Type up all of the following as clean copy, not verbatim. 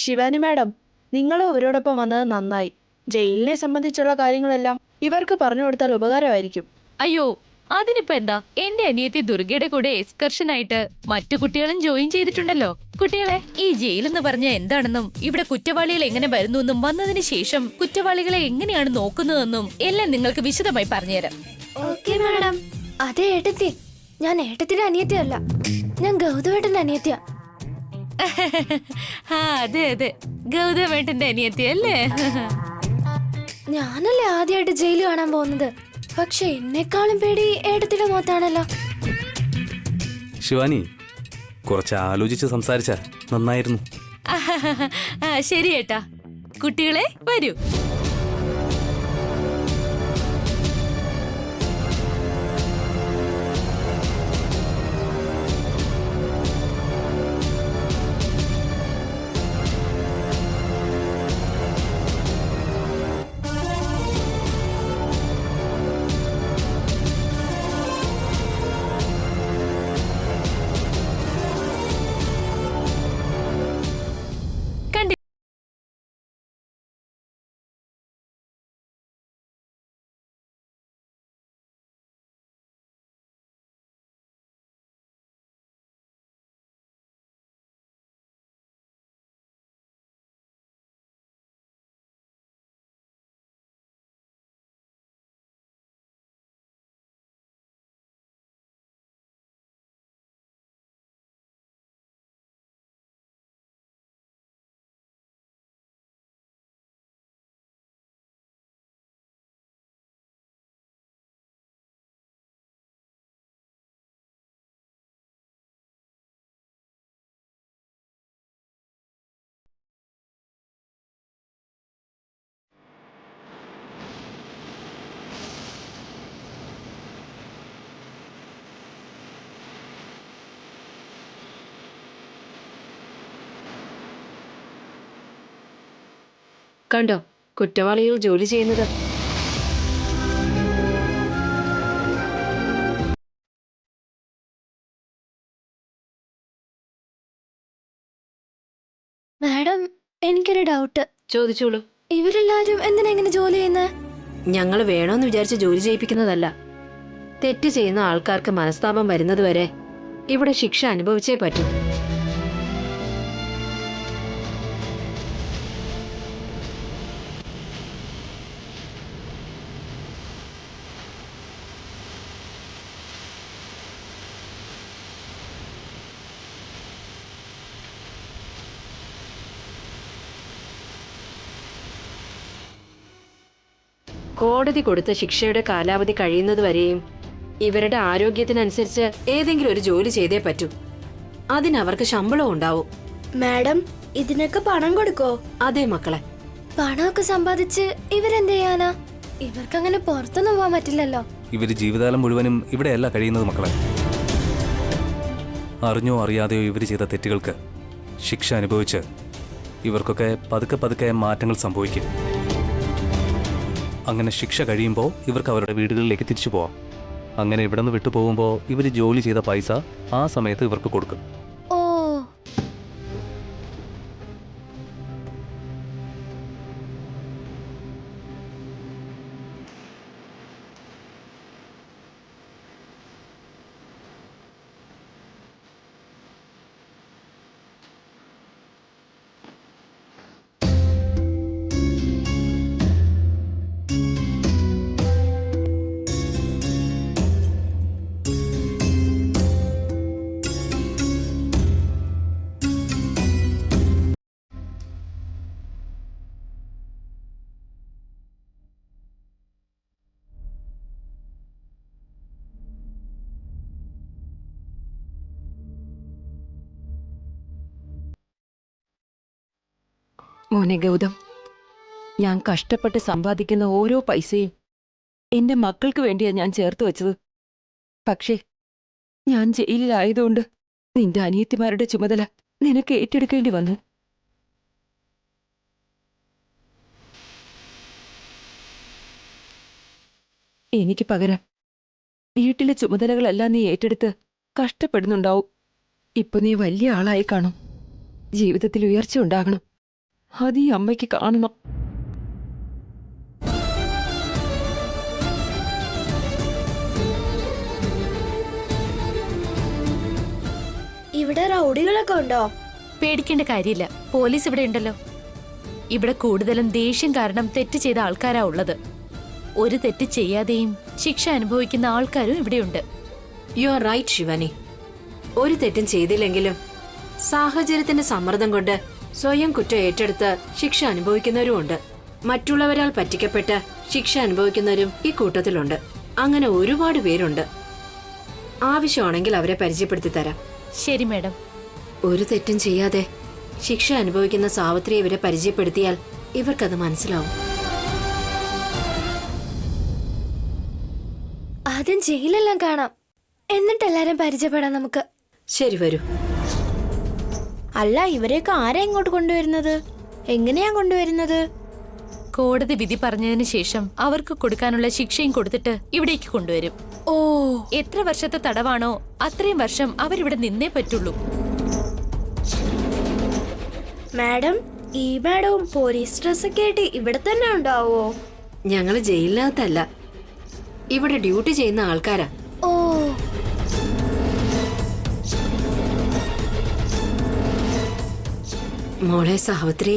Shivani madam, നിങ്ങൾ അവരോടൊപ്പം വന്നത് നന്നായി. ജയിലിനെ സംബന്ധിച്ചുള്ള കാര്യങ്ങളെല്ലാം ഇവർക്ക് പറഞ്ഞു കൊടുത്താൽ ഉപകാരമായിരിക്കും. അയ്യോ, അതിനിപ്പോ എന്താ? എന്റെ അനിയത്തി ദുർഗയുടെ കൂടെ എക്സ്കർഷനായിട്ട് മറ്റു കുട്ടികളും ജോയിൻ ചെയ്തിട്ടുണ്ടല്ലോ. കുട്ടികളെ, ഈ ജയിലെന്ന് പറഞ്ഞ എന്താണെന്നും ഇവിടെ കുറ്റവാളികൾ എങ്ങനെ വരുന്നു എന്നും വന്നതിന് ശേഷം കുറ്റവാളികളെ എങ്ങനെയാണ് നോക്കുന്നതെന്നും എല്ലാം നിങ്ങൾക്ക് വിശദമായി പറഞ്ഞുതരാം. Okay madam. അതെ ഏട്ടത്തി, ഞാൻ ഏട്ടത്തിന്റെ അനിയത്തിയല്ല, ഞാൻ ഗൗതമേട്ടന്റെ അനിയത്തിയാ. ആ അതെ അതെ, ഗൗതമേട്ടന്റെ അനിയത്തി അല്ലേ? ഞാനല്ലേ ആദ്യമായിട്ട് ജയില് കാണാൻ പോകുന്നത്. പക്ഷെ എന്നെക്കാളും പേടി ഏട്ടത്തിന്റെ മുഖത്താണല്ലോ. ശിവാനി, കുറച്ച് ആലോചിച്ച് സംസാരിച്ച നന്നായിരുന്നു. ശരി ഏട്ടാ. കുട്ടികളെ വരൂ. കണ്ടോ കുറ്റവാളികൾ ജോലി ചെയ്യുന്നത്? മാഡം, എനിക്കൊരു ഡൗട്ട്. ചോദിച്ചോളൂ. ഇവരെല്ലാരും എന്തിനാ ഇങ്ങനെ ജോലി ചെയ്യുന്നത്? ഞങ്ങൾ വേണോന്ന് വിചാരിച്ച് ജോലി ചെയ്യിപ്പിക്കുന്നതല്ല. തെറ്റ് ചെയ്യുന്ന ആൾക്കാർക്ക് മനസ്താപം വരുന്നത് വരെ ഇവിടെ ശിക്ഷ അനുഭവിച്ചേ പറ്റൂ. കോടതി കൊടുത്ത ശിക്ഷയുടെ കാലാവധി കഴിയുന്നതുവരെയും ഇവരുടെ ആരോഗ്യത്തിനനുസരിച്ച് ഏതെങ്കിലും ഒരു ജോലി ചെയ്തേ പറ്റൂ. അതിനവർക്ക് ശമ്പളം ഉണ്ടാവും. മാഡം, ഇതിനൊക്കെ പണം കൊടുക്കോ? അതെ മക്കളെ. പണമൊക്കെ സമ്പാദിച്ച് ഇവരെന്ത് ചെയ്യാനാ? ഇവർക്കങ്ങനെ പുറത്തൊന്നും പോകാൻ പറ്റില്ലല്ലോ. ഇവര് ജീവിതകാലം മുഴുവനും ഇവിടെയല്ല കഴിയുന്നത് മക്കളെ. അറിഞ്ഞോ അറിയാതെയോ ഇവർ ചെയ്ത തെറ്റുകൾക്ക് ശിക്ഷ അനുഭവിച്ച് ഇവർക്കൊക്കെ പതുക്കെ പതുക്കെ മാറ്റങ്ങൾ സംഭവിക്കും. അങ്ങനെ ശിക്ഷ കഴിയുമ്പോൾ ഇവർക്ക് അവരുടെ വീടുകളിലേക്ക് തിരിച്ചു പോവാം. അങ്ങനെ ഇവിടെ നിന്ന് വിട്ടുപോകുമ്പോൾ ഇവർ ജോലി ചെയ്ത പൈസ ആ സമയത്ത് ഇവർക്ക് കൊടുക്കും. ഓ, മോനെ ഗൗതം, ഞാൻ കഷ്ടപ്പെട്ട് സമ്പാദിക്കുന്ന ഓരോ പൈസയും എന്റെ മക്കൾക്ക് വേണ്ടിയാ ഞാൻ ചേർത്ത് വെച്ചത്. പക്ഷേ ഞാൻ ജയിലിലായതുകൊണ്ട് നിന്റെ അനിയത്തിമാരുടെ ചുമതല നിനക്ക് ഏറ്റെടുക്കേണ്ടി വന്നു. എനിക്ക് പകരം വീട്ടിലെ ചുമതലകളെല്ലാം നീ ഏറ്റെടുത്ത് കഷ്ടപ്പെടുന്നുണ്ടാവും. ഇപ്പൊ നീ വലിയ ആളായി കാണും. ജീവിതത്തിൽ ഉയർച്ച ഉണ്ടാകണം. അത് ഈ അമ്മയ്ക്ക് കാണണം. ഇവിടെ റൗഡികളൊക്കെ ഉണ്ടോ? പേടിക്കേണ്ട കാര്യമില്ല, പോലീസ് ഇവിടെ ഉണ്ടല്ലോ. ഇവിടെ കൂടുതലും ദേഷ്യം കാരണം തെറ്റ് ചെയ്ത ആൾക്കാരാ ഉള്ളത്. ഒരു തെറ്റ് ചെയ്യാതെയും ശിക്ഷ അനുഭവിക്കുന്ന ആൾക്കാരും ഇവിടെയുണ്ട്. You are right Shivani. ഒരു തെറ്റും ചെയ്തില്ലെങ്കിലും സാഹചര്യത്തിന്റെ സമ്മർദ്ദം കൊണ്ട് സ്വയം കുറ്റം ഏറ്റെടുത്ത് ശിക്ഷ അനുഭവിക്കുന്നവരും ഉണ്ട്. മറ്റുള്ളവരാൽ പറ്റിക്കപ്പെട്ട് ശിക്ഷ അനുഭവിക്കുന്നവരും ഈ കൂട്ടത്തിലുണ്ട്. അങ്ങനെ ഒരുപാട് പേരുണ്ട്. ആവശ്യമാണെങ്കിൽ അവരെ പരിചയപ്പെടുത്തി തരാം. ശരി മാഡം. ഒരു തെറ്റും ചെയ്യാതെ ശിക്ഷ അനുഭവിക്കുന്ന സാവിത്രി ഇവരെ പരിചയപ്പെടുത്തിയാൽ ഇവർക്കത് മനസ്സിലാവും. ആദ്യം ജയിലെല്ലാം കാണാം, എന്നിട്ട് എല്ലാരും പരിചയപ്പെടാം നമുക്ക്. ശരി, വരൂ. അല്ല, ഇവരെയൊക്കെ ആരാ ഇങ്ങോട്ട് കൊണ്ടുവരുന്നത്? എങ്ങനെയാ കൊണ്ടുവരുന്നത്? കോടതി വിധി പറഞ്ഞതിന് ശേഷം അവർക്ക് കൊടുക്കാനുള്ള ശിക്ഷയും കൊടുത്തിട്ട് ഇവിടേക്ക് കൊണ്ടുവരും. ഓ, എത്ര വർഷത്തെ തടവാണോ അത്രയും വർഷം അവരിവിടെ നിന്നേ പറ്റുള്ളൂ. മാഡം, ഈ മാഡവും പോലീസ് ഡ്രസ്സൊക്കെ ആയിട്ട് ഇവിടെ തന്നെ ഉണ്ടാവോ? ഞങ്ങള് ജയിലിനകത്തല്ല, ഇവിടെ ഡ്യൂട്ടി ചെയ്യുന്ന ആൾക്കാരാ. ഓ, മോളെ സാവിത്രി,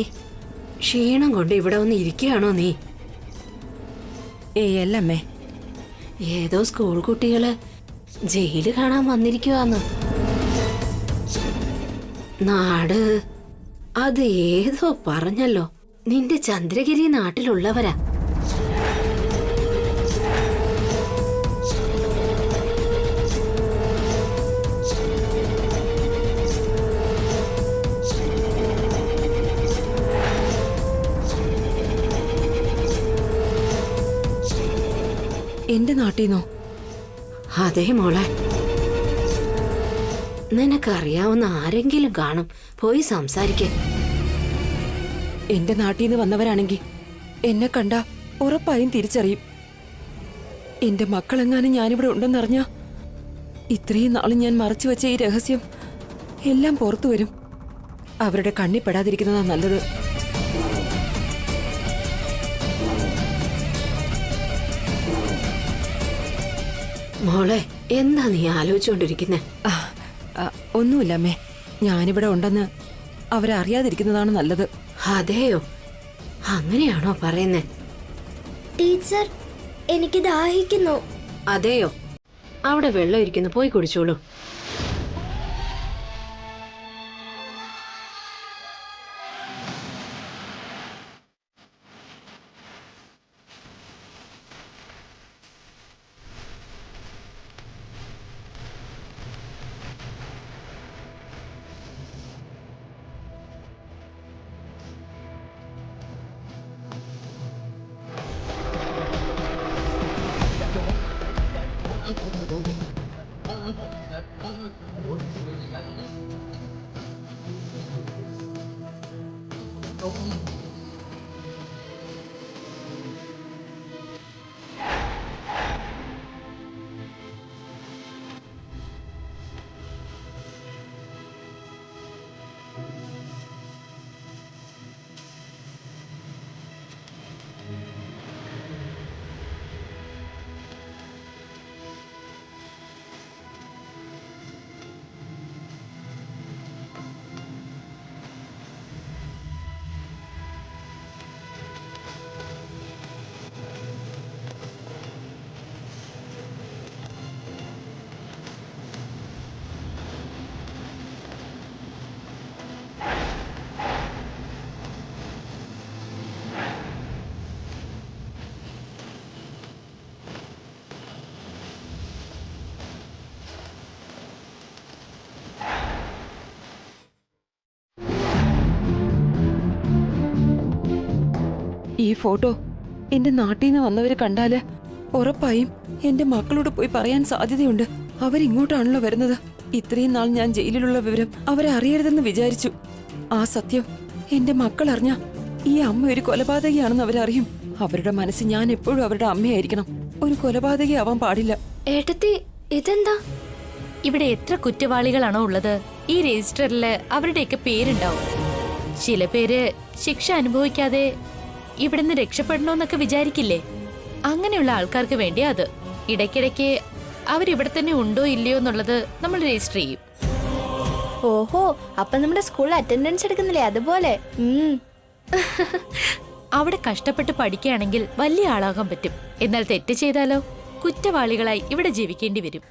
ക്ഷീണം കൊണ്ട് ഇവിടെ ഒന്ന് ഇരിക്കുകയാണോ നീ? അല്ലമ്മേ, ഏതോ സ്കൂൾ കുട്ടികള് ജയില് കാണാൻ വന്നിരിക്കുവാന്ന്. നാട് അത് ഏതോ പറഞ്ഞല്ലോ. നിന്റെ ചന്ദ്രഗിരി നാട്ടിലുള്ളവരാ. എന്റെ നാട്ടീന്നോ? അതേ മോളെ, നിനക്കറിയാവുന്ന ആരെങ്കിലും കാണും, പോയി സംസാരിക്കേ. എന്റെ നാട്ടീന്ന് വന്നവരാണെങ്കിൽ എന്നെ കണ്ട ഉറപ്പായും തിരിച്ചറിയും. എന്റെ മക്കളെങ്ങാനും ഞാനിവിടെ ഉണ്ടെന്നറിഞ്ഞ ഇത്രയും നാളും ഞാൻ മറച്ചു വെച്ച ഈ രഹസ്യം എല്ലാം പുറത്തു വരും. അവരുടെ കണ്ണിൽ പെടാതിരിക്കുന്നതാ നല്ലത്. മോളെ, എന്താ നീ ആലോചിച്ചുകൊണ്ടിരിക്കുന്നെ? ഒന്നുമില്ല അമ്മേ, ഞാനിവിടെ ഉണ്ടെന്ന് അവരറിയാതിരിക്കുന്നതാണ് നല്ലത്. അതെയോ? അങ്ങനെയാണോ പറയുന്നേ? ടീച്ചർ, എനിക്ക് ദാഹിക്കുന്നു. അതെയോ? അവിടെ വെള്ളം ഇരിക്കുന്നു, പോയി കുടിച്ചോളൂ. ഈ ഫോട്ടോ എന്റെ നാട്ടീന്ന് വന്നവര് കണ്ടാല് ഉറപ്പായും എന്റെ മക്കളോട് പോയി പറയാൻ സാധ്യതയുണ്ട്. അവരിങ്ങോട്ടാണല്ലോ വരുന്നത്. ഇത്രയും നാൾ ഞാൻ ജയിലിലുള്ള വിവരം അവരെ അറിയരുതെന്ന് വിചാരിച്ചു. ആ സത്യം എന്റെ മക്കൾ അറിഞ്ഞ ഈ അമ്മ ഒരു കൊലപാതകയാണെന്ന് അവരറിയും. അവരുടെ മനസ്സിൽ ഞാൻ എപ്പോഴും അവരുടെ അമ്മയായിരിക്കണം. ഒരു കൊലപാതകയാവാൻ പാടില്ല. ഏട്ടത്തി, ഇതെന്താ? ഇവിടെ എത്ര കുറ്റവാളികളാണോ ഉള്ളത്, ഈ രജിസ്റ്ററില് അവരുടെയൊക്കെ പേരുണ്ടാവും. ചില പേര് ശിക്ഷ അനുഭവിക്കാതെ ഇവിടുന്ന് രക്ഷപ്പെടണോന്നൊക്കെ വിചാരിക്കില്ലേ? അങ്ങനെയുള്ള ആൾക്കാർക്ക് വേണ്ടി അത്. ഇടയ്ക്കിടയ്ക്ക് അവരിവിടെ തന്നെ ഉണ്ടോ ഇല്ലയോ എന്നുള്ളത് നമ്മൾ രജിസ്റ്റർ ചെയ്യും. ഓഹോ, അപ്പൊ നമ്മുടെ സ്കൂളിൽ അറ്റൻഡൻസ് എടുക്കുന്നില്ലേ അതുപോലെ. അവിടെ കഷ്ടപ്പെട്ട് പഠിക്കുകയാണെങ്കിൽ വലിയ ആളാകാൻ പറ്റും. എന്നാൽ തെറ്റ് ചെയ്താലോ കുറ്റവാളികളായി ഇവിടെ ജീവിക്കേണ്ടി വരും.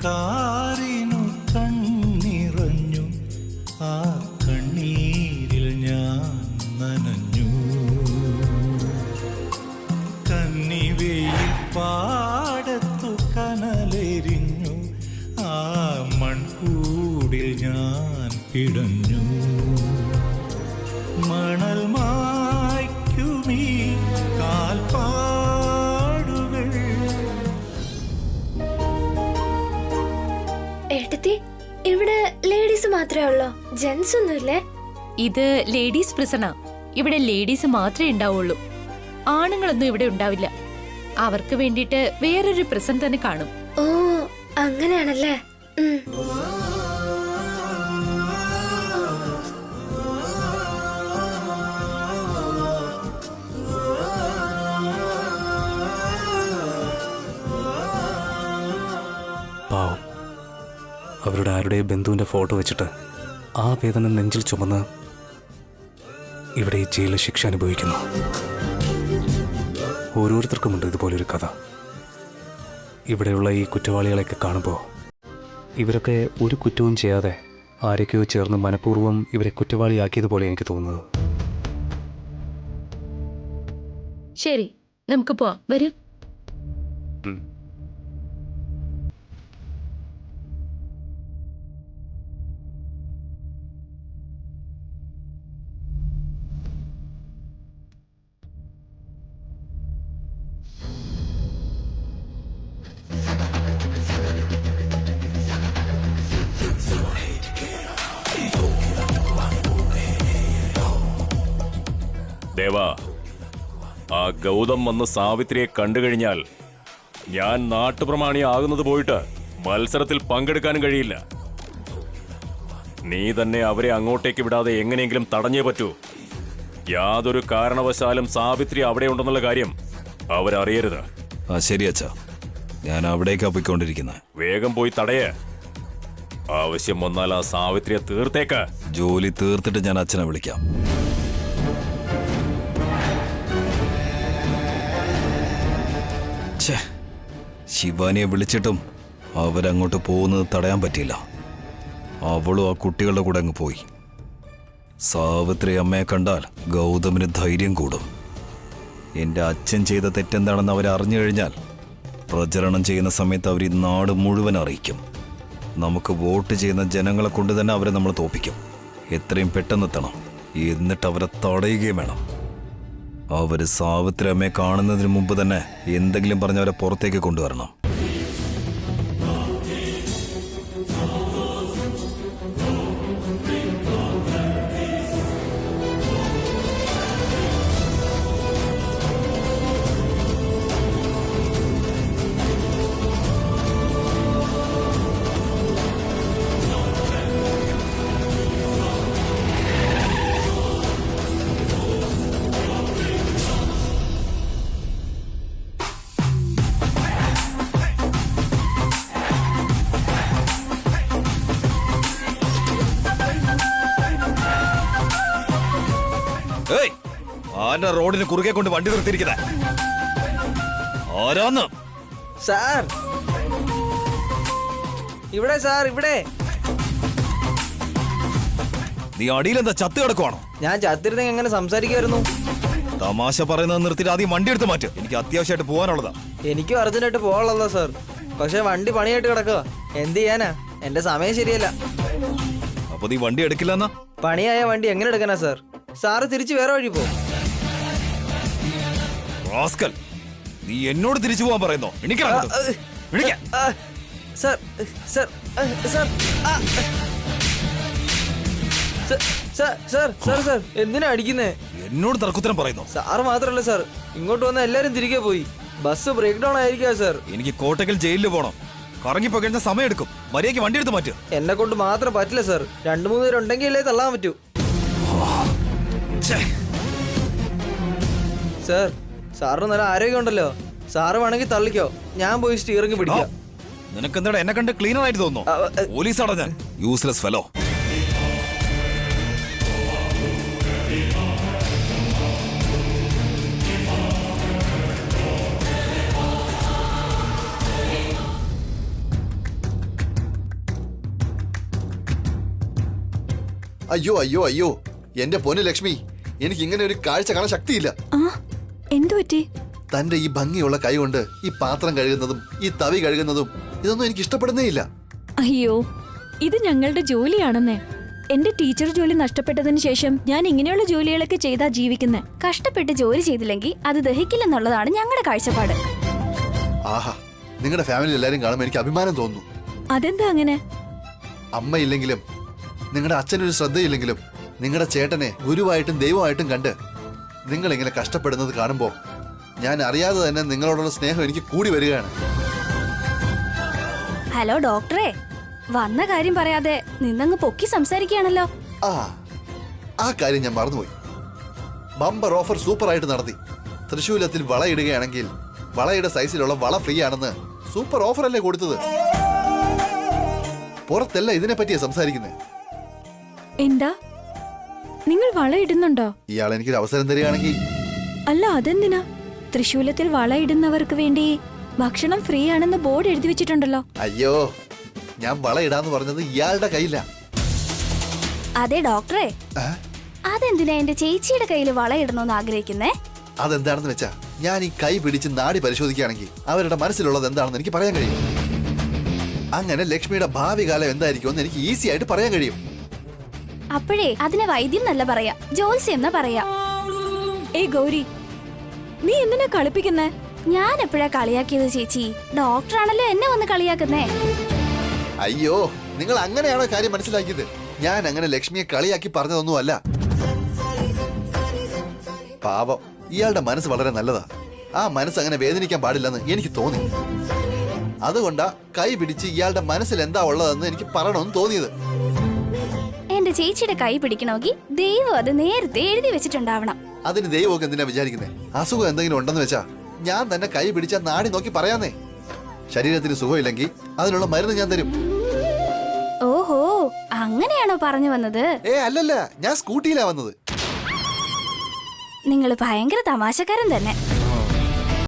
കാറിനു കണ്ണിറഞ്ഞു, ആ കണ്ണീരിൽ ഞാൻ നനഞ്ഞു. കന്നിവെയിൽ പാടത്തു കനലെരിഞ്ഞു, ആ മൺകൂടിൽ ഞാൻ പിടഞ്ഞു. മണൽ മായ്ക്കുമീ കാൽപ്പാടുകൾ. ഏട്ടത്തി, ഇവിടെ ലേഡീസ് മാത്രമേ ഉള്ളോ? ജെന്റ്സ് ഒന്നുമില്ലേ? ഇത് ലേഡീസ് പ്രിസണാ. ഇവിടെ ലേഡീസ് മാത്രമേ ഉണ്ടാവുള്ളൂ. ആണുങ്ങളൊന്നും ഇവിടെ ഉണ്ടാവില്ല. അവർക്ക് വേണ്ടിയിട്ട് വേറൊരു പ്രിസൺ തന്നെ കാണും. ഓ, അങ്ങനെയാണല്ലേ. പാവം, അവരുടെ ആരുടെയും ബന്ധുവിൻ്റെ ഫോട്ടോ വെച്ചിട്ട് ആ വേദന നെഞ്ചിൽ ചുമന്ന് ഇവിടെ ഈ ജയിലിൽ ശിക്ഷ അനുഭവിക്കുന്നു. ഓരോരുത്തർക്കുമുണ്ട് ഇതുപോലൊരു കഥ. ഇവിടെയുള്ള ഈ കുറ്റവാളികളെയൊക്കെ കാണുമ്പോൾ ഇവരൊക്കെ ഒരു കുറ്റവും ചെയ്യാതെ ആരൊക്കെയോ ചേർന്ന് മനഃപൂർവ്വം ഇവരെ കുറ്റവാളിയാക്കിയതുപോലെ എനിക്ക് തോന്നുന്നത്. ശരി, നമുക്ക് പോവാം. വരൂ. ദേവാ, ആ ഗൗതം വന്ന് സാവിത്രിയെ കണ്ടുകഴിഞ്ഞാൽ ഞാൻ നാട്ടുപ്രമാണിയാകുന്നത് പോയിട്ട് മത്സരത്തിൽ പങ്കെടുക്കാനും കഴിയില്ല. നീ തന്നെ അവരെ അങ്ങോട്ടേക്ക് വിടാതെ എങ്ങനെയെങ്കിലും തടഞ്ഞേ പറ്റൂ. യാതൊരു കാരണവശാലും സാവിത്രി അവിടെ ഉണ്ടെന്നുള്ള കാര്യം അവരറിയരുത്. ശരി അച്ഛാ, ഞാൻ അവിടേക്കാ പോയിക്കൊണ്ടിരിക്കുന്നത്. വേഗം പോയി തടയേ. ആവശ്യം വന്നാൽ ആ സാവിത്രിയെ തീർത്തേക്ക്. ജോലി തീർത്തിട്ട് ഞാൻ അച്ഛനെ വിളിക്കാം. ഛേ, ശിവാനിയെ വിളിച്ചിട്ടും അവരങ്ങോട്ട് പോകുന്നത് തടയാൻ പറ്റിയില്ല. അവളും ആ കുട്ടികളുടെ കൂടെ അങ്ങ് പോയി. സാവിത്രി അമ്മയെ കണ്ടാൽ ഗൗതമിന് ധൈര്യം കൂടും. എൻ്റെ അച്ഛൻ ചെയ്ത തെറ്റെന്താണെന്ന് അവരറിഞ്ഞു കഴിഞ്ഞാൽ പ്രചരണം ചെയ്യുന്ന സമയത്ത് അവർ ഈ നാട് മുഴുവൻ അറിയിക്കും. നമുക്ക് വോട്ട് ചെയ്യുന്ന ജനങ്ങളെ കൊണ്ട് തന്നെ അവരെ നമ്മൾ തോപ്പിക്കും. എത്രയും പെട്ടെന്നെത്തണം. എന്നിട്ട് അവരെ തടയുകയും വേണം. അവർ സാവിത്രി അമ്മയെ കാണുന്നതിന് മുമ്പ് തന്നെ എന്തെങ്കിലും പറഞ്ഞ് അവരെ പുറത്തേക്ക് കൊണ്ടുവരണം. ഏയ്, ആരാ റോഡിന് കുറുകെ കൊണ്ട് വണ്ടി നിർത്തിയിരിക്കുന്നത്? ആരാന്ന്? സാർ ഇവിടെ, സാർ ഇവിടെ. നീ അടിയിലെന്താ ചത്ത് കിടക്കുവാണോ? ഞാൻ ചത്തിരുന്നെങ്കിൽ എങ്ങനെ സംസാരിക്കുമായിരുന്നു? തമാശ പറയുന്നത് നിർത്തിയിട്ട് ആദ്യം വണ്ടി എടുത്ത് മാറ്റ്. എനിക്ക് അത്യാവശ്യമായിട്ട് പോകാനുള്ളതാ. എനിക്കും അർജന്റായിട്ട് പോകാനുള്ളതാ സാർ. പക്ഷെ വണ്ടി പണിയായിട്ട് കിടക്കുക. എന്ത് ചെയ്യാനാ, എന്റെ സമയം ശരിയല്ല. അപ്പൊ നീ വണ്ടി എടുക്കില്ലെന്നാ? പണിയായ വണ്ടി എങ്ങനെ എടുക്കാനാ സാർ? സാറ് തിരിച്ച് വേറെ വഴി പോ. റാസ്കൽ, നീ എന്നോട് തിരിച്ചു പോകാൻ പറയുന്നോ? എണീക്കണം അങ്ങോട്ട്. എണീക്കാൻ. Sir sir sir sir sir sir sir എന്തിനാ അടിക്കുന്നേ? എന്നോട് തർക്കുത്തരം പറയുന്നോ? സാറ് മാത്രല്ല സാർ, ഇങ്ങോട്ട് വന്ന എല്ലാരും തിരികെ പോയി. ബസ് ബ്രേക്ക് ഡൗൺ ആയിരിക്കാ സാർ. എനിക്ക് കോട്ടക്കൽ ജയിലിൽ പോകണം. കറങ്ങിപ്പോ കഴിഞ്ഞ സമയം എടുക്കും. മര്യാദയ്ക്ക് വണ്ടി എടുത്ത് മാറ്റ്. എന്നെ കൊണ്ട് മാത്രം പറ്റില്ല സാർ. 2-3 പേരുണ്ടെങ്കിൽ അല്ലേ തള്ളാൻ പറ്റൂ. സാർ, സാറിന് നല്ല ആരോഗ്യമുണ്ടല്ലോ. സാറ് വേണമെങ്കിൽ തള്ളിക്കോ, ഞാൻ പോയി സ്റ്റിയറിംഗ് പിടിക്കാം. നിനക്കെന്താടാ എന്നെ കണ്ട് ക്ലീനർ ആയിട്ട് തോന്നുന്നു? പോലീസാടാ ഞാൻ. Useless fellow. അയ്യോ അയ്യോ അയ്യോ, എന്റെ പൊന്നു ലക്ഷ്മി, എനിക്ക് ഇങ്ങനെ ഒരു കാഴ്ച കാണാൻ ശക്തിയില്ല. എന്തു പറ്റി? തന്റെ ഈ ഭംഗിയുള്ള കൈ കൊണ്ട് ഈ പാത്രം കഴുകുന്നതും ഈ തവി കഴുകുന്നതും ഇതൊന്നും എനിക്ക് ഇഷ്ടപ്പെടുന്നേ ഇല്ല. അയ്യോ, ഇത് ഞങ്ങളുടെ ജോലിയാണെന്നേ. എന്റെ ടീച്ചർ ജോലി നഷ്ടപ്പെട്ടതിന് ശേഷം ഞാൻ ഇങ്ങനെയുള്ള ജോലികളൊക്കെ ചെയ്താ ജീവിക്കുന്നേ. കഷ്ടപ്പെട്ട് ജോലി ചെയ്തില്ലെങ്കിൽ അത് ദഹിക്കില്ലെന്നുള്ളതാണ് ഞങ്ങളുടെ കാഴ്ചപ്പാട്. ആഹാ, നിങ്ങളുടെ ഫാമിലി എല്ലാരും കാണുമ്പോൾ എനിക്ക് അഭിമാനം തോന്നുന്നു. അതെന്താ അങ്ങനെ? അമ്മയില്ലെങ്കിലും നിങ്ങളുടെ അച്ഛനൊരു ശ്രദ്ധയില്ലെങ്കിലും നിങ്ങളുടെ ചേട്ടനെ ഗുരുവായിട്ടും ദൈവമായിട്ടും കണ്ട് നിങ്ങൾ ഇങ്ങനെ കഷ്ടപ്പെടുന്നത് കാണുമ്പോൾ ഞാൻ അറിയാതെ തന്നെ നിങ്ങളോടുള്ള സ്നേഹം എനിക്ക് കൂടി വരികയാണ്. ഹലോ ഡോക്ടറെ, വന്ന കാര്യം പറയാതെ നിന്നങ്ങ് പൊക്കി സംസാരിക്കുകയാണല്ലോ. ആ കാര്യം ഞാൻ മറന്നുപോയി. ബമ്പർ ഓഫർ സൂപ്പറായിട്ട് നടത്തി. തൃശൂലത്തിൽ വളയിടുകയാണെങ്കിൽ വളയുടെ സൈസിലുള്ള വള ഫ്രീ ആണെന്ന് സൂപ്പർ ഓഫർ അല്ലേ കൊടുത്തത്. പുറത്തല്ല ഇതിനെ പറ്റിയാ സംസാരിക്കുന്നത്. എന്താ, നിങ്ങൾ വളയിടുന്നുണ്ടോ? ഇയാൾ എനിക്കൊരു അവസരം തരികയാണെങ്കിൽ. അല്ല, അതെന്തിനാ? തൃശൂലത്തിൽ വളയിടുന്നവർക്ക് വേണ്ടി ഭക്ഷണം ഫ്രീ ആണെന്ന് ബോർഡ് എഴുതി വെച്ചിട്ടുണ്ടല്ലോ. അയ്യോ, ഞാൻ വളയിടാന്ന് പറഞ്ഞത് ഇയാളുടെ കയ്യില. അതെ ഡോക്ടറെ, അതെന്തിനാ എന്റെ ചേച്ചിയുടെ കയ്യിൽ വളയിടണമെന്ന് ആഗ്രഹിക്കുന്നേ? അതെന്താണെന്ന് വെച്ചാ, ഞാൻ ഈ കൈ പിടിച്ച് നാടി പരിശോധിക്കുകയാണെങ്കിൽ അവരുടെ മനസ്സിലുള്ളത് എന്താണെന്ന് എനിക്ക് പറയാൻ കഴിയും. അങ്ങനെ ലക്ഷ്മിയുടെ ഭാവി കാലം എന്തായിരിക്കുമെന്ന് എനിക്ക് ഈസി ആയിട്ട് പറയാൻ കഴിയും. അപ്പോഴേ അതിനെ വൈദ്യം എന്നല്ല പറയാ, ജോത്സ്യം എന്നാ പറയാ. ഏ ഗൗരി, നീ എന്തിനാ കളിപ്പിക്കുന്നേ? ഞാൻ എപ്പോഴാ കളിയാക്കിയത് ചേച്ചി? ഡോക്ടറാണല്ലോ എന്നെ വന്ന് കളിയാക്കുന്നേ. അയ്യോ, നിങ്ങൾ അങ്ങനെയാണോ കാര്യം മനസ്സിലാക്കിയത്? ഞാൻ അങ്ങനെ ലക്ഷ്മിയെ കളിയാക്കി പറഞ്ഞതൊന്നുമല്ല. പാവം, ഇയാളുടെ മനസ്സ് വളരെ നല്ലതാ. ആ മനസ്സ് അങ്ങനെ വേദനിക്കാൻ പാടില്ലെന്ന് എനിക്ക് തോന്നി. അതുകൊണ്ടാ കൈ പിടിച്ച് ഇയാളുടെ മനസ്സിൽ എന്താ ഉള്ളതെന്ന് എനിക്ക് പറയണമെന്ന് തോന്നിയത്. എന്റെ ചേച്ചിയുടെ കൈ പിടിക്കണമെങ്കിൽ ദൈവം അത് നേരത്തെ എഴുതി വെച്ചിട്ടുണ്ടാവണം. അതിന് ദൈവമൊക്കെ എന്തിനാ വിചാരിക്കുന്നത്? അസുഖം എന്തെങ്കിലും ഉണ്ടെന്ന് വെച്ചാ ഞാൻ തന്നെ കൈ പിടിച്ച നാടി നോക്കി പറയാന്നേ. ശരീരത്തിന് സുഖമില്ലെങ്കിൽ അതിനുള്ള മരുന്ന് ഞാൻ തരും. ഓഹോ, അങ്ങനെയാണോ പറഞ്ഞു വന്നത്? അല്ലല്ല, ഞാൻ സ്കൂട്ടിയിലാ വന്നത്. നിങ്ങൾ ഭയങ്കര തമാശക്കാരൻ തന്നെ.